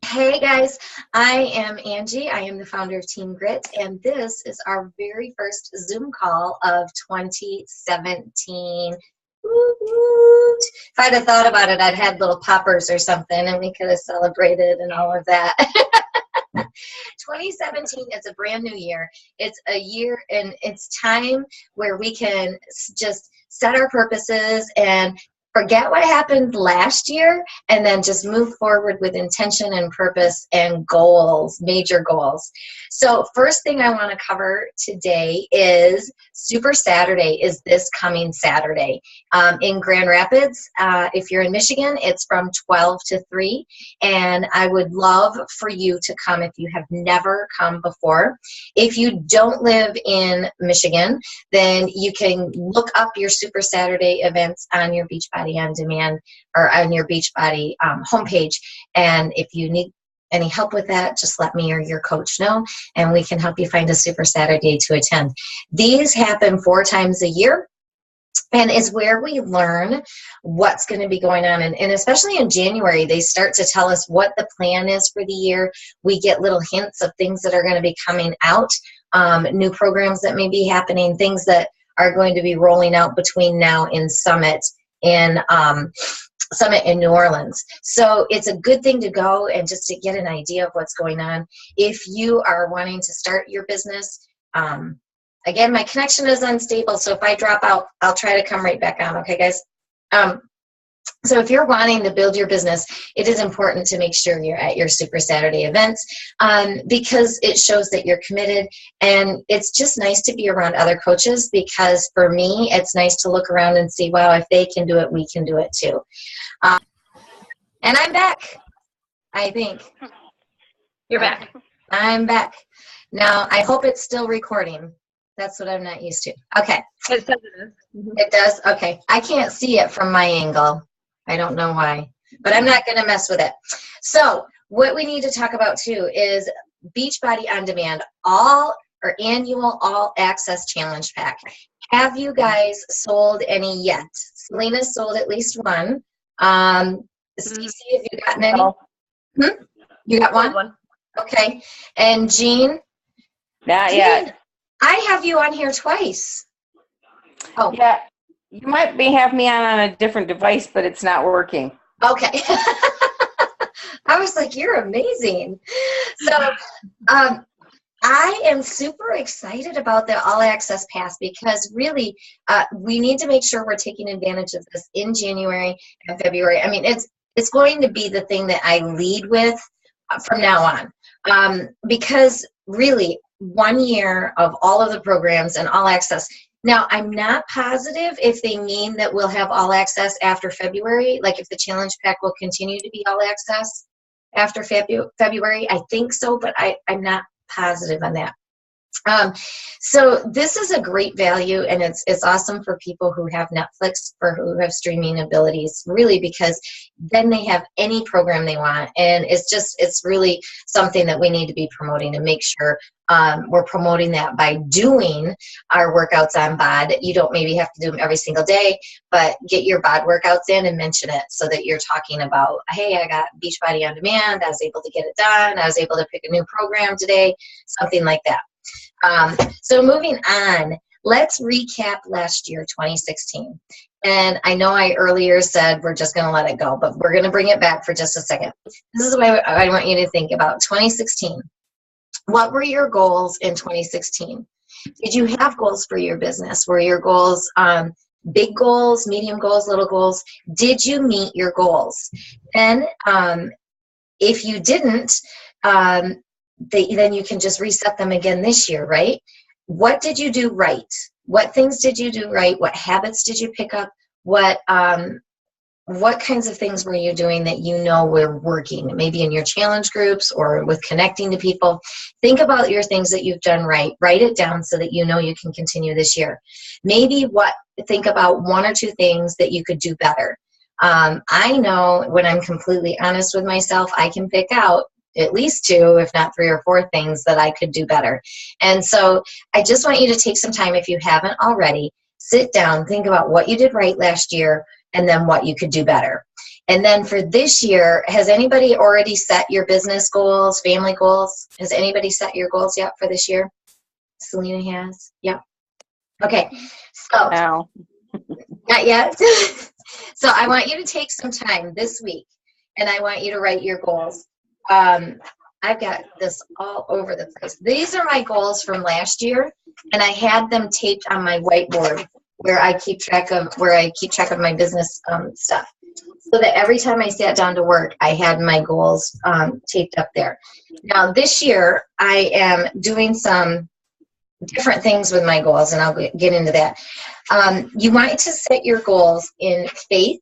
Hey guys, I am Angie. I am the founder of Team Grit, and this is our very first Zoom call of 2017. Woot, woot. If I'd have thought about it, I'd had little poppers or something, and we could have celebrated and all of that. 2017 is a brand new year. It's a year, and it's time where we can just set our purposes and forget what happened last year and then just move forward with intention and purpose and goals, major goals. So first thing I want to cover today is Super Saturday is this coming Saturday in Grand Rapids. If you're in Michigan, it's from 12 to 3, and I would love for you to come if you have never come before. If you don't live in Michigan, then you can look up your Super Saturday events on your Beachbody On Demand or on your Beachbody homepage. And if you need any help with that, just let me or your coach know, and we can help you find a Super Saturday to attend. These happen 4 times a year. And it's where we learn what's going to be going on. And especially in January, they start to tell us what the plan is for the year. We get little hints of things that are going to be coming out, new programs that may be happening, things that are going to be rolling out between now and Summit in New Orleans. So it's a good thing to go and just to get an idea of what's going on. If you are wanting to start your business, again, my connection is unstable, so if I drop out, I'll try to come right back on, okay, guys? So if you're wanting to build your business, it is important to make sure you're at your Super Saturday events because it shows that you're committed, and it's just nice to be around other coaches because for me, it's nice to look around and see, wow, if they can do it, we can do it too. And I'm back, I think. You're back. I'm back. Now, I hope it's still recording. That's what I'm not used to. Okay. It says it is. It does? Okay. I can't see it from my angle. I don't know why, but I'm not going to mess with it. So what we need to talk about too is Beachbody On Demand, annual all access challenge pack. Have you guys sold any yet? Selena sold at least one. Cece, have you gotten any? You got one? Okay. And Jean? Not yet. I have you on here twice. Oh. Yeah. You might have me on a different device, but it's not working. Okay. I was like, you're amazing. So I am super excited about the All Access Pass because really we need to make sure we're taking advantage of this in January and February. I mean, it's going to be the thing that I lead with from now on because really 1 year of all of the programs and all access. Now, I'm not positive if they mean that we'll have all access after February, like if the challenge pack will continue to be all access after February. I think so, but I'm not positive on that. So this is a great value, and it's awesome for people who have Netflix, for who have streaming abilities, really, because then they have any program they want, and it's really something that we need to be promoting and make sure we're promoting that by doing our workouts on BOD. You don't maybe have to do them every single day, but get your BOD workouts in and mention it so that you're talking about, hey, I got Beachbody On Demand, I was able to get it done, I was able to pick a new program today, something like that. So moving on, let's recap last year, 2016. And I know I earlier said we're just going to let it go, but we're going to bring it back for just a second. This is what I want you to think about. 2016. What were your goals in 2016? Did you have goals for your business? Were your goals big goals, medium goals, little goals? Did you meet your goals? And if you didn't, then you can just reset them again this year, right? What did you do right? What things did you do right? What habits did you pick up? What kinds of things were you doing that you know were working? Maybe in your challenge groups or with connecting to people. Think about your things that you've done right. Write it down so that you know you can continue this year. Maybe think about 1 or 2 things that you could do better. I know when I'm completely honest with myself, I can pick out at least 2, if not 3 or 4 things that I could do better. And so I just want you to take some time, if you haven't already, sit down, think about what you did right last year, and then what you could do better. And then for this year, has anybody already set your business goals, family goals? Has anybody set your goals yet for this year? Selena has? Yeah. Okay. So, Now, not yet. So I want you to take some time this week, and I want you to write your goals. I've got this all over the place. These are my goals from last year, and I had them taped on my whiteboard where I keep track of my business stuff, so that every time I sat down to work, I had my goals taped up there. Now this year, I am doing some different things with my goals, and I'll get into that. You want to set your goals in faith.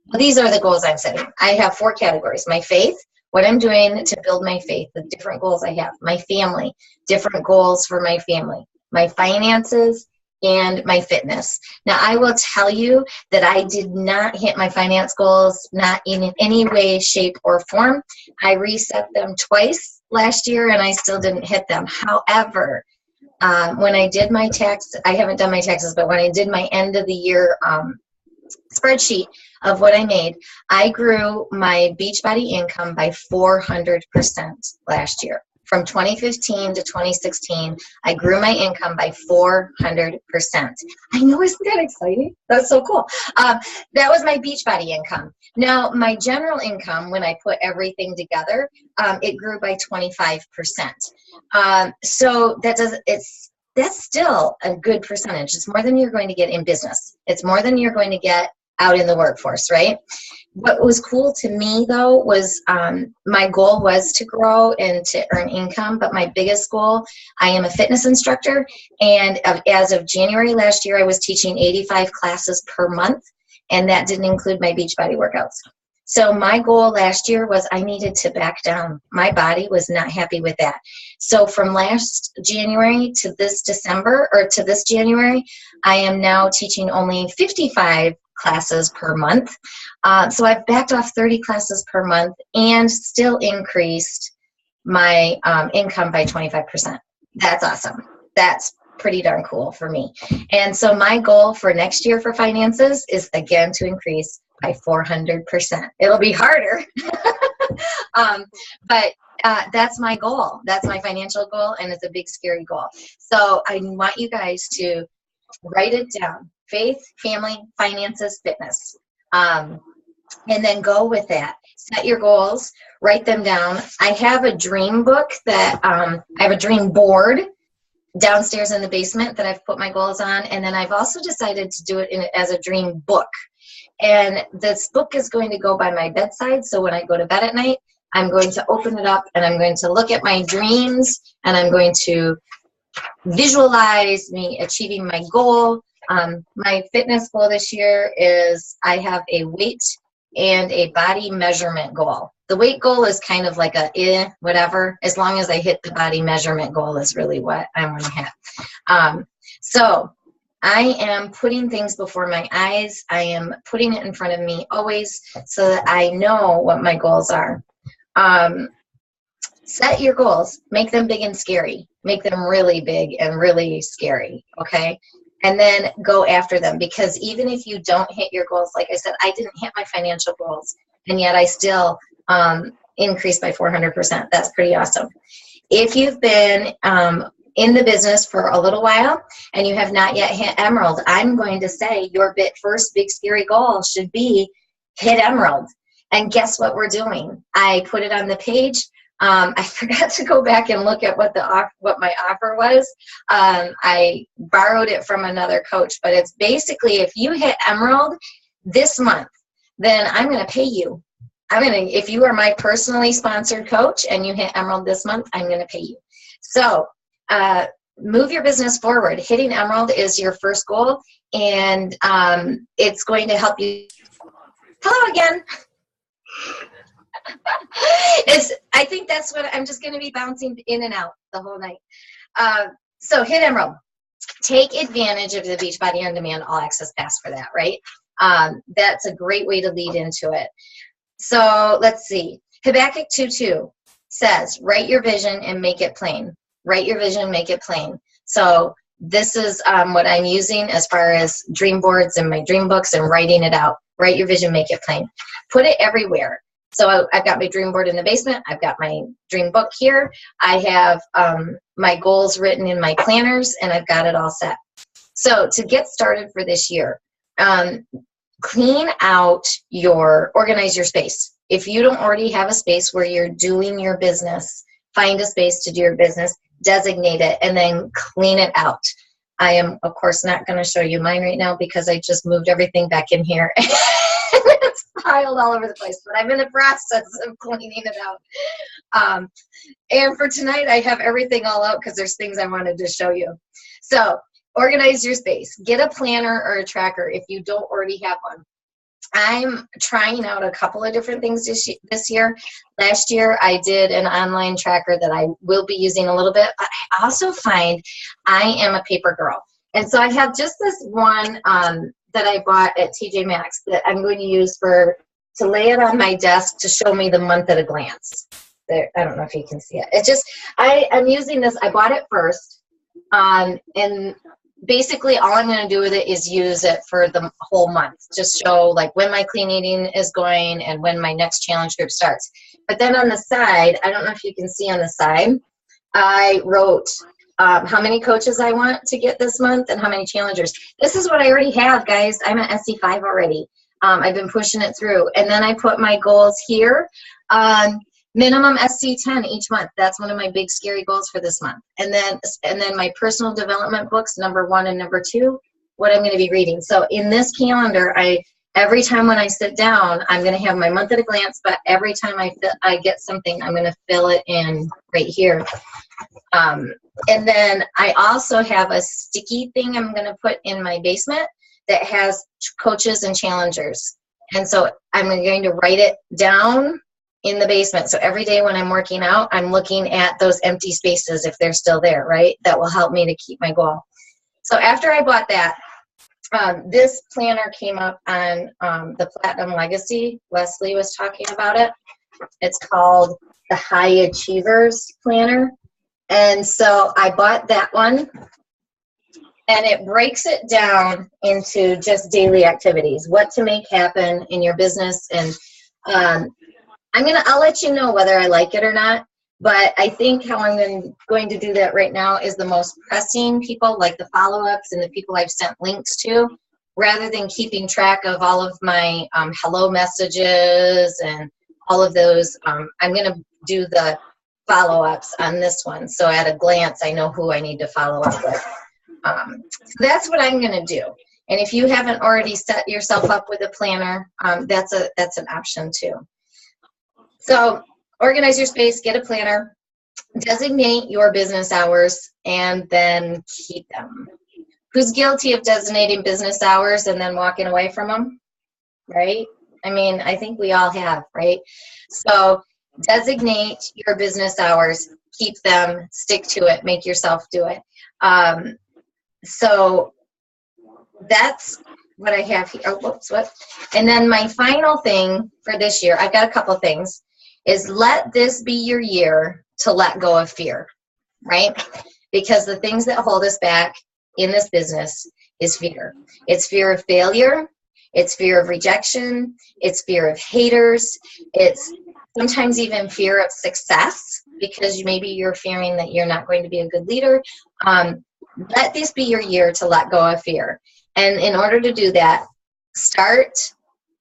Well, these are the goals I'm setting. I have 4 categories. My faith, what I'm doing to build my faith, the different goals I have. My family, different goals for my family. My finances, and my fitness. Now, I will tell you that I did not hit my finance goals, not in any way, shape, or form. I reset them twice last year, and I still didn't hit them. However, when I did my I haven't done my taxes, but when I did my end of the year spreadsheet of what I made, I grew my Beachbody income by 400% last year. From 2015 to 2016, I grew my income by 400%. I know, isn't that exciting? That's so cool. That was my Beachbody income. Now, my general income, when I put everything together, it grew by 25%. So that's still a good percentage. It's more than you're going to get in business. It's more than you're going to get out in the workforce, right? What was cool to me, though, was my goal was to grow and to earn income, but my biggest goal, I am a fitness instructor, and as of January last year, I was teaching 85 classes per month, and that didn't include my Beachbody workouts. So my goal last year was I needed to back down. My body was not happy with that. So from last January to this December, or to this January, I am now teaching only 55 classes per month. So I've backed off 30 classes per month and still increased my income by 25%. That's awesome. That's pretty darn cool for me. And so my goal for next year for finances is, again, to increase by 400%. It'll be harder, but that's my goal. That's my financial goal, and it's a big, scary goal. So I want you guys to write it down. Faith, family, finances, fitness. And then go with that. Set your goals, write them down. I have a dream book that I have a dream board downstairs in the basement that I've put my goals on. And then I've also decided to do it as a dream book. And this book is going to go by my bedside. So when I go to bed at night, I'm going to open it up and I'm going to look at my dreams, and I'm going to visualize me achieving my goal. My fitness goal this year is I have a weight and a body measurement goal. The weight goal is kind of like whatever, as long as I hit the body measurement goal is really what I want to have. So I am putting things before my eyes. I am putting it in front of me always so that I know what my goals are. Set your goals. Make them big and scary. Make them really big and really scary, okay? And then go after them, because even if you don't hit your goals, like I said, I didn't hit my financial goals, and yet I still increased by 400%. That's pretty awesome. If you've been in the business for a little while and you have not yet hit Emerald, I'm going to say your first big scary goal should be hit Emerald. And guess what we're doing? I put it on the page. I forgot to go back and look at what my offer was. I borrowed it from another coach, but it's basically, if you hit Emerald this month, then I'm going to pay you. If you are my personally sponsored coach and you hit Emerald this month, I'm going to pay you. So move your business forward. Hitting Emerald is your first goal, and it's going to help you. Hello again. I think that's what I'm just going to be bouncing in and out the whole night. So hit Emerald. Take advantage of the Beachbody On Demand All Access Pass for that, right? That's a great way to lead into it. So let's see. Habakkuk 2:2 says, write your vision and make it plain. Write your vision, make it plain. So this is what I'm using as far as dream boards and my dream books and writing it out. Write your vision, make it plain. Put it everywhere. So I've got my dream board in the basement. I've got my dream book here. I have my goals written in my planners, and I've got it all set. So to get started for this year, clean out organize your space. If you don't already have a space where you're doing your business, find a space to do your business, designate it, and then clean it out. I am, of course, not going to show you mine right now because I just moved everything back in here. It's piled all over the place, but I'm in the process of cleaning it out. And for tonight, I have everything all out because there's things I wanted to show you. So organize your space. Get a planner or a tracker if you don't already have one. I'm trying out a couple of different things this year. Last year, I did an online tracker that I will be using a little bit. But I also find I am a paper girl. And so I have just this one that I bought at TJ Maxx that I'm going to use to lay it on my desk to show me the month at a glance. There, I don't know if you can see it. It's just, I'm using this. I bought it first. And basically all I'm going to do with it is use it for the whole month. Just show like when my clean eating is going and when my next challenge group starts. But then on the side, I don't know if you can see on the side, I wrote how many coaches I want to get this month and how many challengers. This is what I already have, guys. I'm at SC5 already. I've been pushing it through. And then I put my goals here. Minimum SC10 each month. That's one of my big scary goals for this month. And then my personal development books, number 1 and number 2, what I'm going to be reading. So in this calendar, every time when I sit down, I'm going to have my month at a glance, but every time I get something, I'm going to fill it in right here. And then I also have a sticky thing I'm going to put in my basement that has coaches and challengers. And so I'm going to write it down in the basement. So every day when I'm working out, I'm looking at those empty spaces if they're still there, right? That will help me to keep my goal. So after I bought that, this planner came up on the Platinum Legacy. Leslie was talking about it. It's called the High Achievers Planner. And so I bought that one, and it breaks it down into just daily activities, what to make happen in your business. And I'll let you know whether I like it or not, but I think how I'm going to do that right now is the most pressing people, like the follow-ups and the people I've sent links to, rather than keeping track of all of my hello messages and all of those. I'm going to do the follow-ups on this one, so at a glance, I know who I need to follow up with. So that's what I'm going to do. And if you haven't already set yourself up with a planner, that's an option too. So organize your space, get a planner, designate your business hours, and then keep them. Who's guilty of designating business hours and then walking away from them, right? I mean, I think we all have, right? So designate your business hours, keep them, stick to it, make yourself do it. So that's what I have here. Oh, whoops, what? And then my final thing for this year, I've got a couple things, is let this be your year to let go of fear, right? Because the things that hold us back in this business is fear. It's fear of failure. It's fear of rejection. It's fear of haters. It's sometimes even fear of success because maybe you're fearing that you're not going to be a good leader. Let this be your year to let go of fear. And in order to do that, start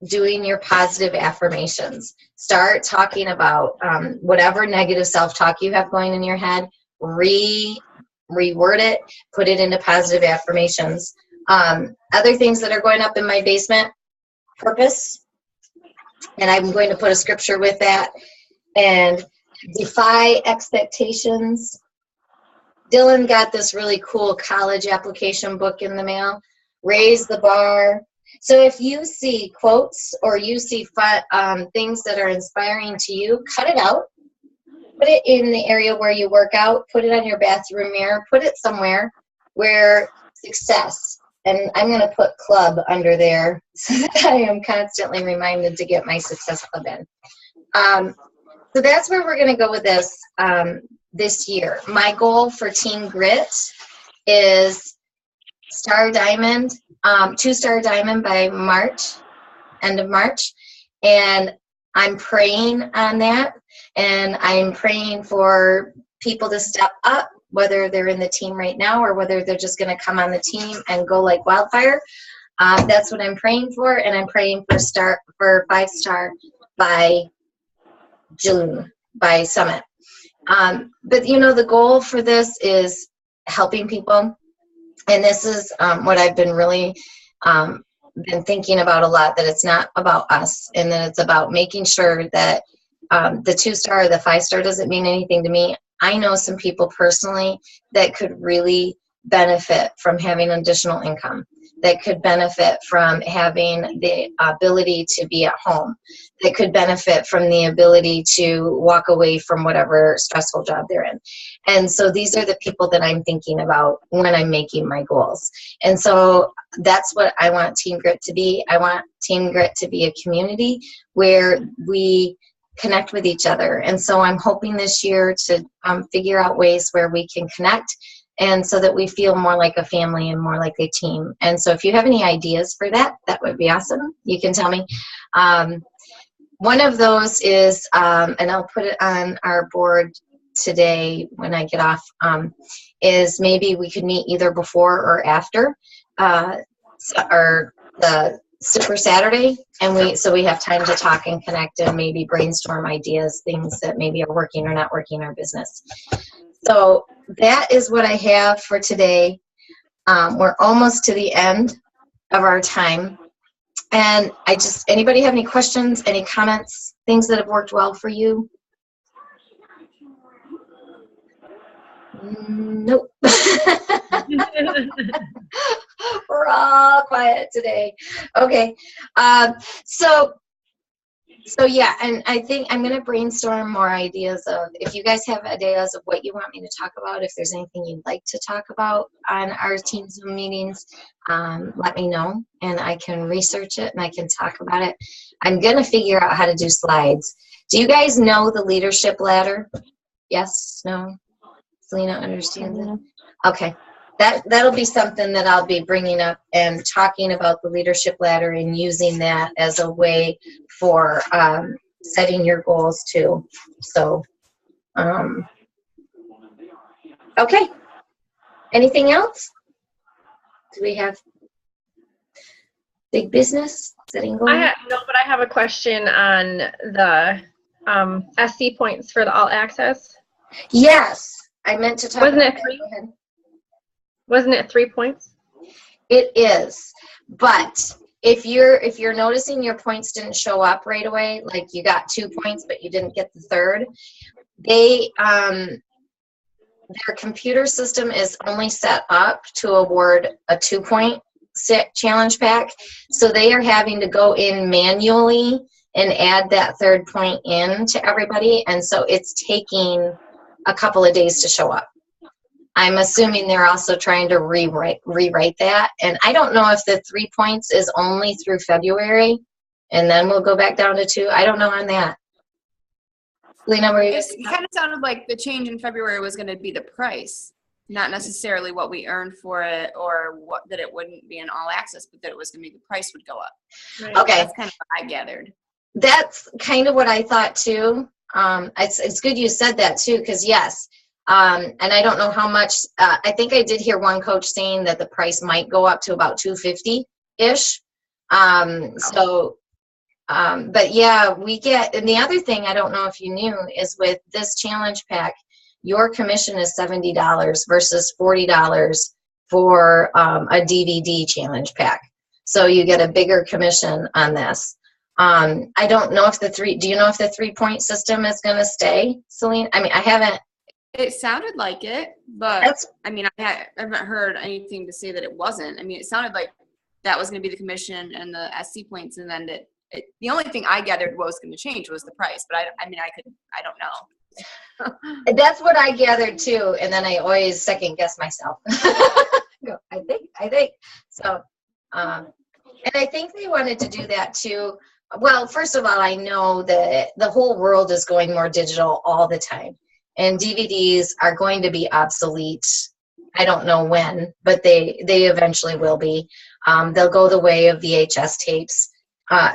doing your positive affirmations. Start talking about whatever negative self-talk you have going in your head. Reword it, put it into positive affirmations. Other things that are going up in my basement, purpose. And I'm going to put a scripture with that. And defy expectations. Dylan got this really cool college application book in the mail. Raise the bar. So if you see quotes or you see things that are inspiring to you, cut it out. Put it in the area where you work out. Put it on your bathroom mirror. Put it somewhere where success. And I'm going to put club under there so that I am constantly reminded to get my success club in. So that's where we're going to go with this this year. My goal for Team Grit is Star Diamond, 2-star diamond by March, end of March. And I'm praying on that. And I'm praying for people to step up, whether they're in the team right now or whether they're just going to come on the team and go like wildfire. That's what I'm praying for. And I'm praying for 5-star by June, by Summit. But you know, the goal for this is helping people. And this is what I've been really been thinking about a lot, that it's not about us, and that it's about making sure that the 2-star or the 5-star doesn't mean anything to me. I know some people personally that could really benefit from having additional income, that could benefit from having the ability to be at home, that could benefit from the ability to walk away from whatever stressful job they're in. And so these are the people that I'm thinking about when I'm making my goals. And so that's what I want Team Grit to be. I want Team Grit to be a community where we connect with each other. And so I'm hoping this year to figure out ways where we can connect, and so that we feel more like a family and more like a team. And so if you have any ideas for that, that would be awesome. You can tell me. One of those is, and I'll put it on our board today when I get off, is maybe we could meet either before or after or the Super Saturday, and we have time to talk and connect and maybe brainstorm ideas, things that maybe are working or not working in our business. So that is what I have for today. We're almost to the end of our time. And anybody have any questions, any comments, things that have worked well for you? Nope. We're all quiet today. Okay. So yeah, and I think I'm going to brainstorm more ideas of, if you guys have ideas of what you want me to talk about, if there's anything you'd like to talk about on our team Zoom meetings, let me know, and I can research it and I can talk about it. I'm going to figure out how to do slides. Do you guys know the leadership ladder? Yes? No? Selena understands it? Okay. That'll be something that I'll be bringing up and talking about the leadership ladder and using that as a way for setting your goals too. So, okay. Anything else? Do we have big business setting goals? No, but I have a question on the SC points for the all access. Yes, I meant to talk. Wasn't about it 3? Go ahead. Wasn't it 3 points? It is, but if you're noticing your points didn't show up right away, like you got 2 points but you didn't get the third, their computer system is only set up to award a 2-point challenge pack, so they are having to go in manually and add that 3rd point in to everybody, and so it's taking a couple of days to show up. I'm assuming they're also trying to rewrite that. And I don't know if the 3 points is only through February, and then we'll go back down to 2. I don't know on that. Lena, were you? It kind of sounded like the change in February was going to be the price, not necessarily what we earned for it, or that it wouldn't be an all access, but that it was going to be the price would go up. Right. Okay. That's kind of what I gathered. That's kind of what I thought too. It's good you said that too, because yes. And I don't know how much, I think I did hear one coach saying that the price might go up to about $250-ish. But yeah, we get, and the other thing I don't know if you knew is with this challenge pack, your commission is $70 versus $40 for a DVD challenge pack. So you get a bigger commission on this. I don't know if do you know if the 3-point system is going to stay, Celine? I mean, I haven't. It sounded like it, but I mean, I haven't heard anything to say that it wasn't. I mean, it sounded like that was going to be the commission and the SC points, and then the only thing I gathered was going to change was the price. But I don't know. That's what I gathered too, and then I always second guess myself. No, I think so. And I think they wanted to do that too. Well, first of all, I know that the whole world is going more digital all the time. And DVDs are going to be obsolete. I don't know when, but they eventually will be. They'll go the way of VHS tapes.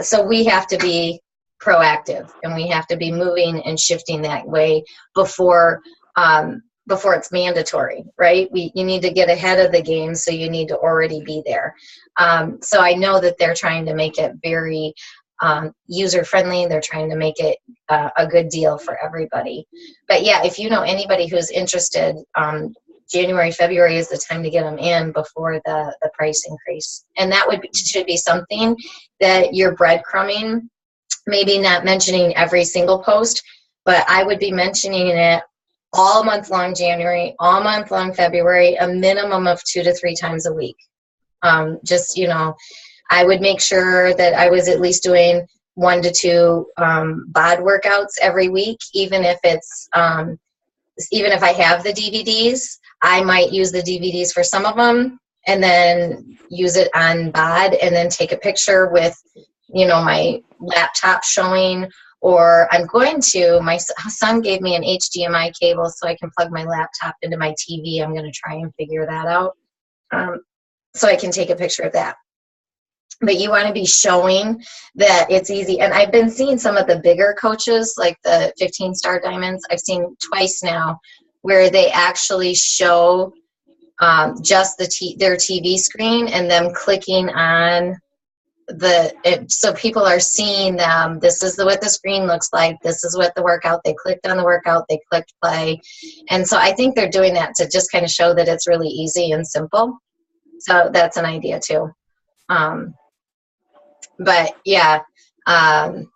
So we have to be proactive, and we have to be moving and shifting that way before it's mandatory, right? You need to get ahead of the game, so you need to already be there. So I know that they're trying to make it very user friendly. They're trying to make it a good deal for everybody. But yeah, if you know anybody who's interested, January, February is the time to get them in before the price increase. And that should be something that you're breadcrumbing, maybe not mentioning every single post, but I would be mentioning it all month long January, all month long February, a minimum of 2 to 3 times a week. Just, I would make sure that I was at least doing 1 to 2 bod workouts every week, even if I have the DVDs. I might use the DVDs for some of them and then use it on bod and then take a picture with, my laptop showing, or my son gave me an HDMI cable so I can plug my laptop into my TV. I'm going to try and figure that out so I can take a picture of that. But you want to be showing that it's easy. And I've been seeing some of the bigger coaches, like the 15 Star Diamonds. I've seen twice now where they actually show just their TV screen and them clicking on so people are seeing them. This is what the screen looks like. This is what the workout. They clicked on the workout. They clicked play. And so I think they're doing that to just kind of show that it's really easy and simple. So that's an idea too. But yeah, the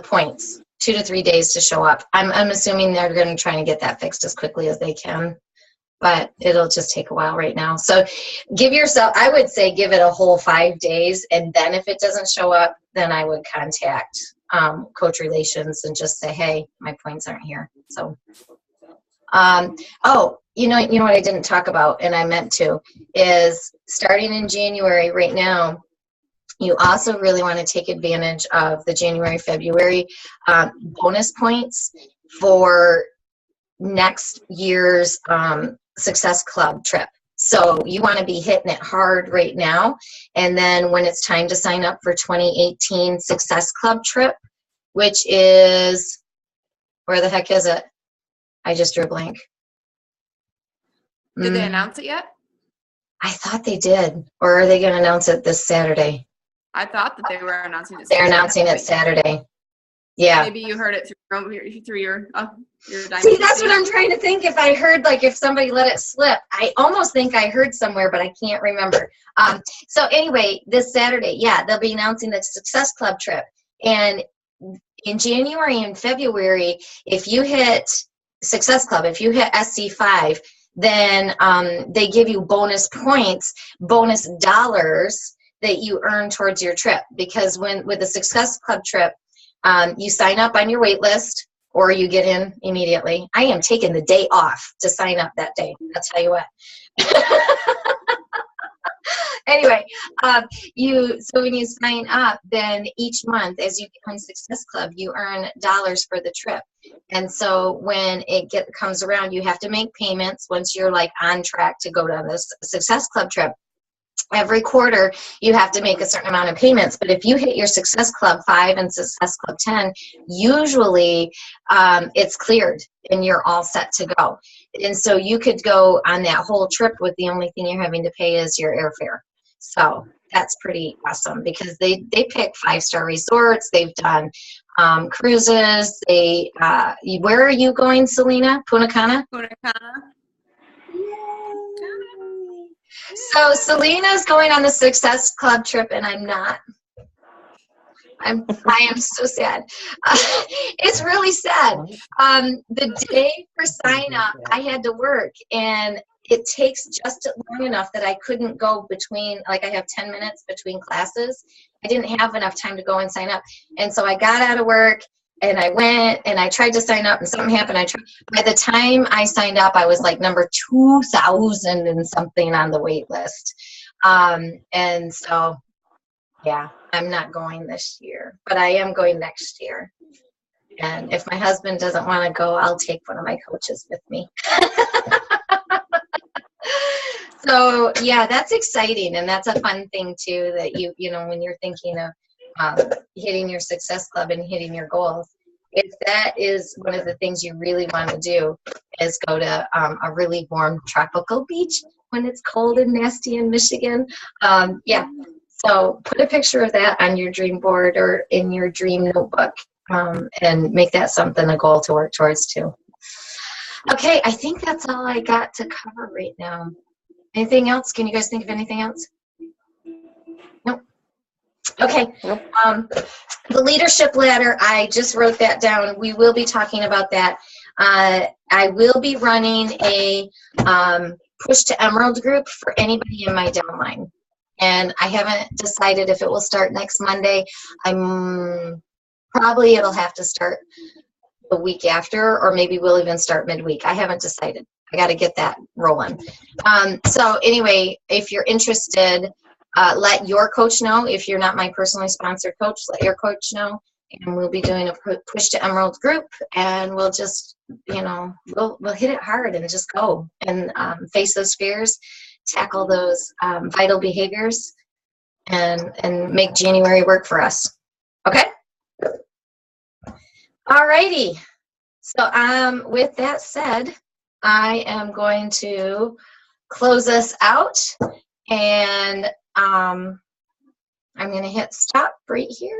points, 2 to 3 days to show up. I'm assuming they're going to try and get that fixed as quickly as they can, but it'll just take a while right now. So I would say give it a whole 5 days. And then if it doesn't show up, then I would contact Coach Relations and just say, hey, my points aren't here. So, you know what I didn't talk about, and I meant to, is starting in January right now, you also really want to take advantage of the January, February bonus points for next year's Success Club trip. So you want to be hitting it hard right now. And then when it's time to sign up for 2018 Success Club trip, which is, where the heck is it? I just drew a blank. Did they announce it yet? I thought they did. Or are they going to announce it this Saturday? I thought that they were announcing it. They're announcing it Saturday. Yeah. Maybe you heard it through your See, that's what I'm trying to think. If I heard, if somebody let it slip, I almost think I heard somewhere, but I can't remember. So anyway, this Saturday, they'll be announcing the Success Club trip. And in January and February, if you hit Success Club, if you hit SC5, then they give you bonus points, bonus dollars that you earn towards your trip. Because with the Success Club trip, you sign up on your wait list or you get in immediately. I am taking the day off to sign up that day. I'll tell you what. Anyway, so when you sign up, then each month as you become Success Club, you earn dollars for the trip. And so when it comes around, you have to make payments once you're on track to go to this Success Club trip. Every quarter, you have to make a certain amount of payments. But if you hit your Success Club 5 and Success Club 10, usually it's cleared and you're all set to go. And so you could go on that whole trip with the only thing you're having to pay is your airfare. So that's pretty awesome because they pick 5-star resorts. They've done cruises. Where are you going, Selena? Punta Cana? Punta Cana. So Selena's going on the Success Club trip, and I'm not. I am so sad. It's really sad. The day for sign up, I had to work, and it takes just long enough that I couldn't go between, I have 10 minutes between classes. I didn't have enough time to go and sign up. And so I got out of work, and I went, and I tried to sign up, and something happened. By the time I signed up, I was number 2,000 and something on the wait list. And so, yeah, I'm not going this year, but I am going next year. And if my husband doesn't want to go, I'll take one of my coaches with me. So yeah, that's exciting, and that's a fun thing too. That you know, when you're thinking of hitting your success club and hitting your goals, if that is one of the things you really want to do, is go to a really warm tropical beach when it's cold and nasty in Michigan. Yeah, so put a picture of that on your dream board or in your dream notebook, and make that something, a goal to work towards too. Okay, I think that's all I got to cover right now. Anything else? Can you guys think of anything else? Nope. Okay. Nope. The leadership ladder, I just wrote that down. We will be talking about that. I will be running a Push to Emerald group for anybody in my downline. And I haven't decided if it will start next Monday. Probably it'll have to start the week after, or maybe we'll even start midweek. I haven't decided. I got to get that rolling. So anyway, if you're interested, let your coach know. If you're not my personally sponsored coach, let your coach know. And we'll be doing a Push to Emerald group, and we'll just, you know, we'll hit it hard and just go and face those fears, tackle those vital behaviors, and make January work for us. Okay? All righty. So with that said, I am going to close us out, and I'm going to hit stop right here.